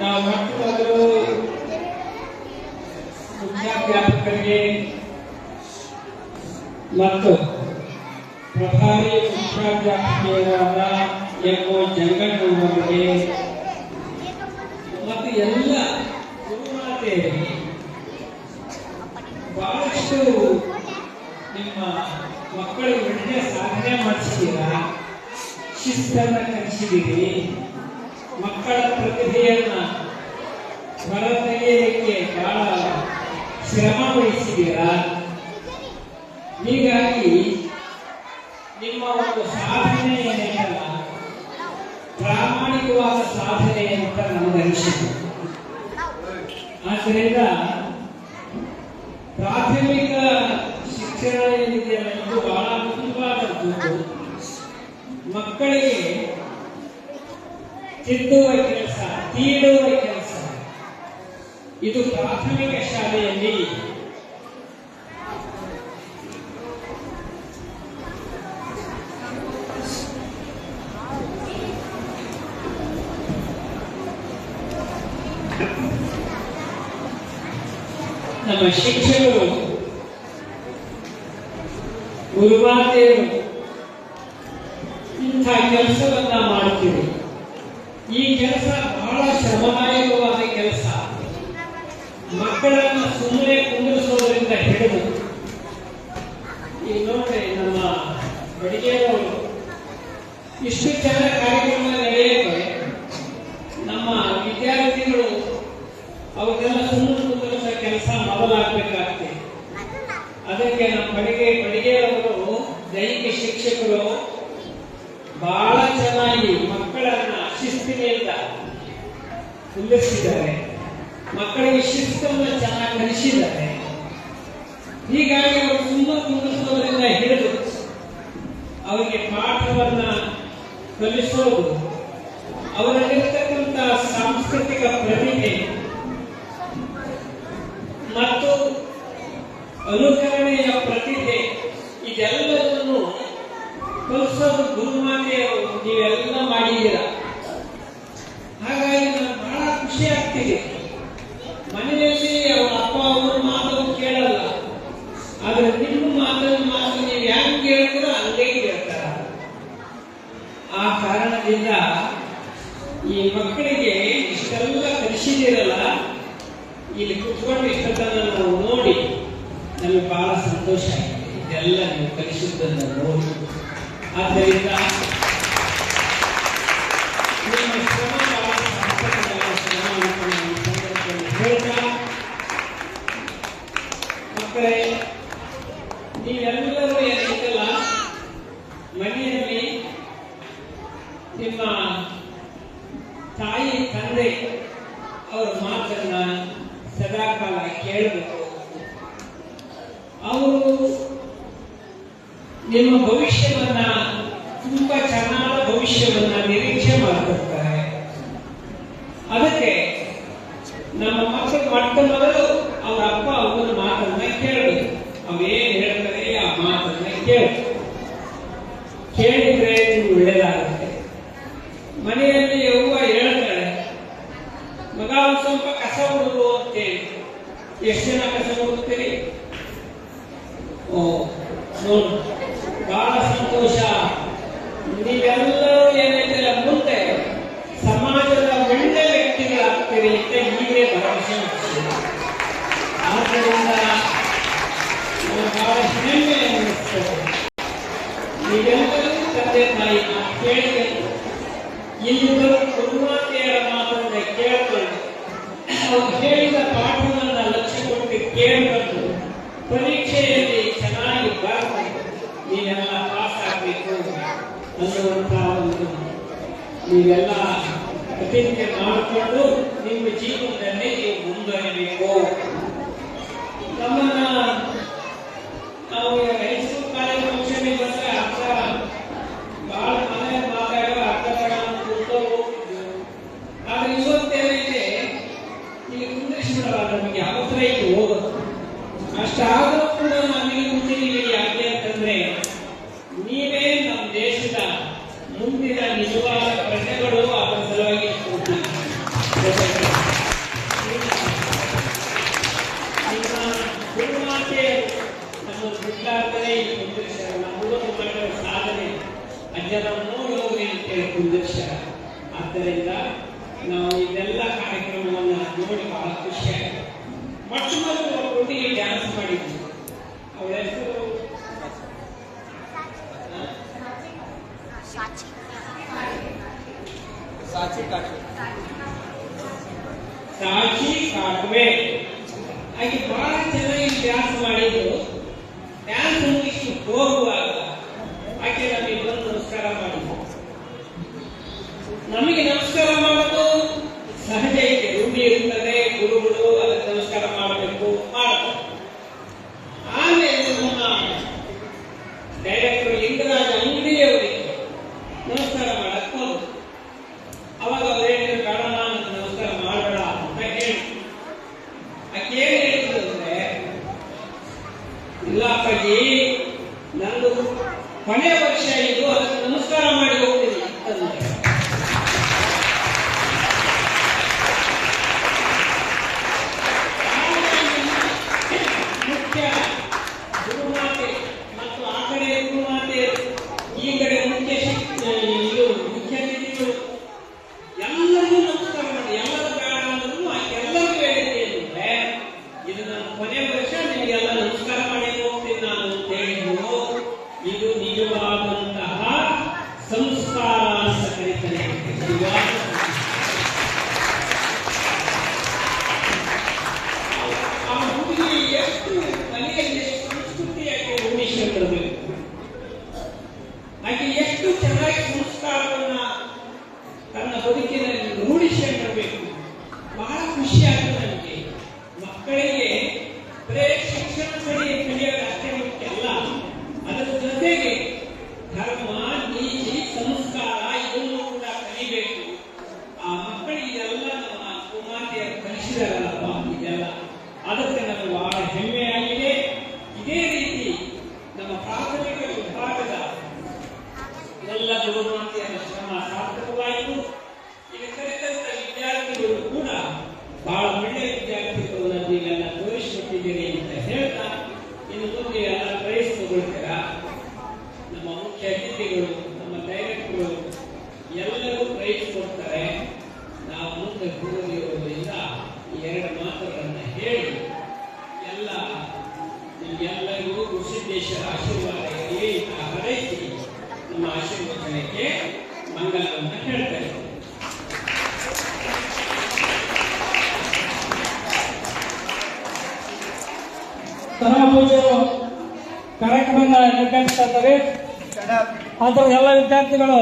ನಾವು ಮಕ್ಕಳು ಮುಖ್ಯಾಧ್ಯಾಪಕರಿಗೆ ಮತ್ತು ಪ್ರಭಾರಿ ಮುಖ್ಯಾಧ್ಯಾಪಕಿಯರಾದ ಎಂ.ಒ. ಜಂಗಣ್ಣನವರಿಗೆ ಮತ್ತು ಎಲ್ಲ ಗುರುಮಾತೆಯರಿಗೆ ಬಹಳಷ್ಟು ನಿಮ್ಮ ಮಕ್ಕಳು ಒಳ್ಳೆಯ ಸಾಧನೆ ಮಾಡಿಸಿದ್ದೀರಾ, ಶಿಸ್ತನ್ನು ಕಲಿಸಿದ್ದೀರಿ, ಮಕ್ಕಳ ಪ್ರತಿಭೆಯನ್ನ ಹೊರತೆಗೆಯಲಿಕ್ಕೆ ಬಹಳ ಶ್ರಮ ವಹಿಸಿದ್ದೀರಾ. ಹೀಗಾಗಿ ನಿಮ್ಮ ಒಂದು ಸಾಧನೆ ಏನಿಲ್ಲ ಪ್ರಾಮಾಣಿಕವಾದ ಸಾಧನೆ ಅಂತ ನಮಗನಿಸಿತು. ಆದ್ದರಿಂದ ಪ್ರಾಥಮಿಕ ಶಿಕ್ಷಣ ಏನಿದೆಯಲ್ಲ ಇದು ಬಹಳ ಮುಖ್ಯವಾದದ್ದು. ಮಕ್ಕಳಿಗೆ ತಿದ್ದುವ ಕೆಲಸ, ತೀಡುವ ಕೆಲಸ ಇದು ಪ್ರಾಥಮಿಕ ಶಾಲೆಯಲ್ಲಿ ನಮ್ಮ ಶಿಕ್ಷಕರು ಗುರುಮಾತೆಯರು ಇಂಥ ಕೆಲಸವನ್ನ ಮಾಡುತ್ತೀವಿ. ಈ ಕೆಲಸ ಬಹಳ ಶ್ರಮದಾಯಕವಾದ ಕೆಲಸ. ಮಕ್ಕಳನ್ನು ಸುಮ್ಮನೆ ಕುಂದಿರಿಸೋದ್ರಿಂದ ಹಿಡಿದು ಈಗ ನೋಡ್ರಿ, ನಮ್ಮ ಬಡಿಗೆಯವರು ಇಷ್ಟು ಚೆನ್ನಾಗಿ ಕಾರ್ಯಕ್ರಮ ನಡೆಯುತ್ತೆ. ನಮ್ಮ ವಿದ್ಯಾರ್ಥಿಗಳು ಅವನ್ನೆಲ್ಲ ಸುಮ್ಮನೆ ಕುಂದಿರಿಸೋ ಕೆಲಸ ಮೊದಲಾಗಬೇಕಾಗ್ತದೆ. ಅದಕ್ಕೆ ನಮ್ಮ ಬಡಿಗೆಯವರು ದೈಹಿಕ ಶಿಕ್ಷಕರು ಬಹಳ ಚೆನ್ನಾಗಿ ಮಕ್ಕಳನ್ನ ಶಿಸ್ತಿನಿಂದ ಕುಂದಿರಿಸಿದ್ದಾರೆ, ಮಕ್ಕಳಿಗೆ ಶಿಸ್ತನ್ನು ಚೆನ್ನಾಗಿ ಕಲಿಸಿದ್ದಾರೆ. ಹೀಗಾಗಿ ಅವರು ತುಂಬಾ ಕುಂದಿರಿಸೋದ್ರಿಂದ ಹಿಡಿದು ಅವರಿಗೆ ಪಾಠವನ್ನ ಕಲಿಸೋದು, ಅವರಲ್ಲಿರ್ತಕ್ಕಂಥ ಸಾಂಸ್ಕೃತಿಕ ಪ್ರತಿಭೆ ಮತ್ತು ಅನುಕರಣೆಯ ಪ್ರತಿಭೆ ಇದೆಲ್ಲದನ್ನು ಕಲಿಸೋದು ಗುರುಮಾತೆಯವರು ನೀವೆಲ್ಲ ಮಾಡಿದ್ದೀರ. ಹಾಗಾಗಿ ನನಗೆ ಬಹಳ ಖುಷಿ ಆಗ್ತಿದೆ. ಮನೆಯಲ್ಲಿ ಅವರ ಅಪ್ಪ ಅವರ ಮಾತನ್ನು ಕೇಳಲ್ಲ, ಆದ್ರೆ ನಿಮ್ಮ ಮಾತು ನೀವು ಹೆಂಗೆ ಕೇಳ್ತೀರೋ ಹಂಗೆ ಕೇಳ್ತಾರ. ಆ ಕಾರಣದಿಂದ ಈ ಮಕ್ಕಳಿಗೆ ಇಷ್ಟೆಲ್ಲ ಕಲಿಸಿದಿರಲ್ಲ, ಇಲ್ಲಿ ಕುತ್ಕೊಂಡು ಇಷ್ಟದನ್ನ ನಾವು ನೋಡಿ ನಮಗೆ ಬಹಳ ಸಂತೋಷ ಆಗಿದೆ. ಇದೆಲ್ಲ ನೀವು ಕಲಿಸಿದ್ದನ್ನು ನೋಡಿ. ಆದ್ದರಿಂದ ನಿಮ್ಮ ಶ್ರಮ ಬಹಳ ಸಾರ್ಥಕವಾದ ಶ್ರಮ ಅಂತ ನಾನು ಹೇಳ್ತಾ, ಮಕ್ಕಳೇ ನೀವೆಲ್ಲರೂ ಏನಿಲ್ಲ ಮನೆಯಲ್ಲಿ ನಿಮ್ಮ ತಾಯಿ ತಂದೆ ಅವರ ಮಾತನ್ನ ಸದಾಕಾಲ ಕೇಳಬೇಕು. ಅವರು ನಿಮ್ಮ ಭವಿಷ್ಯವನ್ನ ತುಂಬಾ ಚೆನ್ನಾದ ಭವಿಷ್ಯವನ್ನ ನಿರೀಕ್ಷೆ ಮಾಡ್ತಿರ್ತಾರೆ. ಅದಕ್ಕೆ ನಮ್ಮ ಮಕ್ಕಳು ಮೊಟ್ಟ ಮೊದಲು ಅವರ ಅಪ್ಪ ಅವನ ಮಾತನ್ನ ಕೇಳಬೇಕು. ಅವೇನ್ ಹೇಳ್ತಾರೆ ಆ ಮಾತನ್ನ ಕೇಳಿದ್ರೆ ನಿಮ್ಗೆ ಒಳ್ಳೇದಾಗುತ್ತೆ. ಮನೆಯಲ್ಲಿ ಯವ್ವ ಹೇಳ್ತಾಳೆ, ಮಗ ಒಂದು ಸ್ವಲ್ಪ ಕಸ ಹುಡುಗು ಅಂತೇಳಿ. ಎಷ್ಟು ಜನ ಕಸ ಹುಡುಕ್ತೀರಿ? ನೋಡು, ಬಹಳ ಸಂತೋಷ. ನೀವೆಲ್ಲರೂ ಏನೈತಿಲ್ಲ ಮುಂದೆ ಸಮಾಜದ ಒಳ್ಳೆ ವ್ಯಕ್ತಿಗಳಾಗ್ತೀರಿ ಅಂತ ಈಗಲೇ ಭರವಸೆ ಮಾಡ್ತೀರಿ. ಆದ್ದರಿಂದ ಬಹಳ ಹೆಮ್ಮೆ ಅನ್ನಿಸ್ತದೆ. ನೀವೆಲ್ಲರೂ ತಂದೆ ತಾಯಿ ಕೇಳಬೇಕು. ಇಲ್ಲಿದ್ದರೂ ಗುರುಮಾತೆಯರ ಮಾತನ್ನ ಕೇಳಬೇಕು. ಅವರು ಹೇಳಿದ ಪಾಠವನ್ನ ಲಕ್ಷ್ಯ ಕೊಟ್ಟು ಕೇಳಬೇಕು. ಪರೀಕ್ಷೆಯಲ್ಲಿ ಚೆನ್ನಾಗಿ ಬರಬೇಕು, ನೀವೆಲ್ಲ ಪಾಸ್ ಆಗಬೇಕು ಅನ್ನುವಂಥ ಒಂದು ನೀವೆಲ್ಲ ಪ್ರತಿಜ್ಞೆ ಮಾಡಿಕೊಂಡು ನಿಮ್ಮ ಜೀವನದಲ್ಲಿ ನೀವು ಮುಂದುವರಿಬೇಕು. ನಮ್ಮನ್ನ ನಾವು ಹೈಸ್ಕೂಲ್ ಕಾಲೇಜ್ ಫಂಕ್ಷನ್ಗೆ ಬಂದ್ರೆ ಅರ್ಥ ಬಹಳ ಮನೆ ಮಾತಾಡೋ ಅರ್ಥ ಕೂತು ಹೋಗ್ತಿದ್ವಿ. ಆದ್ರೆ ಇವತ್ತೇನೈತೆ, ಈಗ ಕುಂದಿರಿಸ್ಬಿಡಲ್ಲ, ನಮಗೆ ಅವಸರ ಇತ್ತು ಹೋಗೋದು. ಅಷ್ಟಾದರೂ ಕೂಡ ನಾವೀಗ ಮುಂದಿದ್ದೀವಿ. ಯಾಕೆ ಅಂತಂದ್ರೆ ನೀವೇ ನಮ್ಮ ದೇಶದ ಮುಂದಿನ ನಿಜವಾದ ಪ್ರಜೆಗಳು. ಅದರ ಸಲುವಾಗಿ ಜನ ನೋಡಿ ಹೋಗ್ರಿ ಅಂತೇಳಿ ಉದ್ದೇಶ. ಆದ್ದರಿಂದ ನಾವು ಇದೆಲ್ಲ ಕಾರ್ಯಕ್ರಮವನ್ನ ನೋಡಿ ಬಹಳ ಖುಷಿಯಾಗಿದೆ. ಮೊಟ್ಟ ಮೊದಲು ಒಟ್ಟಿಗೆ ಡ್ಯಾನ್ಸ್ ಮಾಡಿದ್ವಿ. ಅವಳ ಹೆಸರು ಸಾಚಿ ಕಾಟ್ವೆ. ಹಾಗೆ ಬಹಳ ಚೆನ್ನಾಗಿ ಡ್ಯಾನ್ಸ್ ಮಾಡಿದ್ರು. ಡ್ಯಾನ್ಸ್ ಮುಗಿಸಿ ಹೋಗುವಾಗ ಆಕೆ ನಮಗೆ ಬಂದು ನಮಸ್ಕಾರ ಮಾಡಿದ್ರು. ನಮಗೆ ನಮಸ್ಕಾರ ಮಾಡೋದು ಸಹಜ ಇದೆ, ರೂಢಿ ಇರ್ತದೆ. ಗುರುಗಳು ಅದಕ್ಕೆ ನಮಸ್ಕಾರ ಮಾಡಬೇಕು ಮಾಡ್ತಾರೆ. ಆಮೇಲೆ ನಮ್ಮ ಡೈರೆಕ್ಟರ್ ಲಿಂಗರಾಜ ಅಂಗಡಿಯವರಿಗೆ ನಮಸ್ಕಾರ ಮಾಡಕ್ ಹೋದ್ರು. ಅವಾಗ ಅವ್ರೇನಿದ್ರು, ಬೇಡ ನಾನು ನಮಸ್ಕಾರ ಮಾಡಬೇಡ ಅಂತ ಹೇಳಿ. ಆಕೆ ಏನ್ ಹೇಳಿದ್ರು ಅಂದ್ರೆ, ಇಲ್ಲ ಅಪ್ಪಾಜಿ, ನಂದು ಕೊನೆ ವರ್ಷ ಇದು, ಅದಕ್ಕೆ ನಮಸ್ಕಾರ ಮಾಡಿ ಹೋಗ್ತೀನಿ ಅಂತಂದ್ರೆ. ಮುಖ್ಯ ಗುರುಮಾತೆ ಮತ್ತು ಆ ಕಡೆ ಗುರುಮಾತೆ, ಈ ಕಡೆ ಮುಖ್ಯ ಇದು ಮುಖ್ಯ ಅತಿಥಿಗಳು ಎಲ್ಲರಿಗೂ ನಮಸ್ಕಾರ ಮಾಡಿ. ಎಲ್ಲರ ಬೇಡ ಅಂದ್ರೂ ಎಲ್ಲರಿಗೂ ಹೇಳಿದ್ದೆ ಅಂದ್ರೆ, ಇದು ನನ್ನ ಕೊನೆ ವರ್ಷ, ನಿಮಗೆಲ್ಲ ನಮಸ್ಕಾರ ಮಾಡಿ ಹೋಗ್ತೀನಿ ನಾನು ಅಂತ ಹೇಳಿದ್ರು. ಇದು ನಿಜವಾದಂತಹ ಸಂಸ್ಕಾರ ಅಂತ ಕರೀತಾರೆ. ಆ ಹುಡುಗಿ ಎಷ್ಟು ಮನೆಯಲ್ಲಿ ಸಂಸ್ಕೃತಿಯಾಗಿ ರೂಢಿಸಿಕೊಂಡಿರಬೇಕು, ಆಕೆ ಎಷ್ಟು ಚೆನ್ನಾಗಿ ಸಂಸ್ಕಾರವನ್ನ ತನ್ನ ಬದುಕಿನಲ್ಲಿ ರೂಢಿಸಿಕೊಂಡಿರಬೇಕು. ಬಹಳ ಖುಷಿ ಆಗ್ತದೆ ನನಗೆ. ಮಕ್ಕಳಿಗೆ ಬರೇ ಶಿಕ್ಷಣ ಕಲಿಯೋದು ಅಷ್ಟೇ ಮುಖ್ಯ ಅಲ್ಲ, ಅದರ ಜೊತೆಗೆ ಧರ್ಮ, ನೀತಿ, ಸಂಸ್ಕಾರ ಇದನ್ನು ಕೂಡ ಕಲಿಬೇಕು. ಆ ಮಕ್ಕಳಿಗೆ ಇದೆಲ್ಲ ನಮ್ಮ ಕುಮಾರ್ತೆಯರು ಕಲಿಸಿದಾರಲ್ಲಪ್ಪ, ಇದೆಲ್ಲ ಅದಕ್ಕೆ ನಮಗೆ ಬಹಳ ಹೆಮ್ಮೆಯಾಗಿದೆ. ಇದೇ ರೀತಿ ನಮ್ಮ ಪ್ರಾಥಮಿಕ ವಿಭಾಗದ ಎಲ್ಲ ಗುರುಮಾತೆಯರ ಶ್ರಮ ಸಾರ್ಥಕವಾಯಿತು. ಈಗ ಕಲಿತಂತ ವಿದ್ಯಾರ್ಥಿಗಳು ಕೂಡ ಬಹಳ ಒಳ್ಳೆಯ ವಿದ್ಯಾರ್ಥಿಗಳು ನೀವೆಲ್ಲ ತೋರಿಸಿಕೊಟ್ಟಿದ್ದೀರಿ ಅಂತ ಹೇಳ್ತಾ, ಇನ್ನು ಮುಂದೆ ಎಲ್ಲ ಪ್ರೈಸ್ ತಗೊಳ್ತೀರಾ. ನಮ್ಮ ಮುಖ್ಯ ಅತಿಥಿಗಳು, ನಮ್ಮ ಡೈರೆಕ್ಟರು ಎಲ್ಲರೂ ಪ್ರೈಸ್ ಕೊಡ್ತಾರೆ. ನಾವು ಮುಂದೆ ಹೋಗಿರೋದ್ರಿಂದ ಈ ಎರಡು ಮಾತುಗಳನ್ನು ಹೇಳಿ ನಿಮ್ಗೆಲ್ಲರಿಗೂ ಗುರುಸಿದ್ದೇಶ್ವರ ಆಶೀರ್ವಾದ ಇರಲಿ ಅಂತ ಹಾರೈಸಿ ನಮ್ಮ ಆಶೀರ್ವಚನಕ್ಕೆ ಮಂಗಲವನ್ನು ಹೇಳ್ತಾ ಇದ್ದೇವೆ. ಪೂಜೆಯು ಕಾರ್ಯಕ್ರಮ ನಿರ್ಗಮಿಸ್ತಾ ಇದ್ದಾರೆ. ಆದರೆ ಎಲ್ಲ ವಿದ್ಯಾರ್ಥಿಗಳು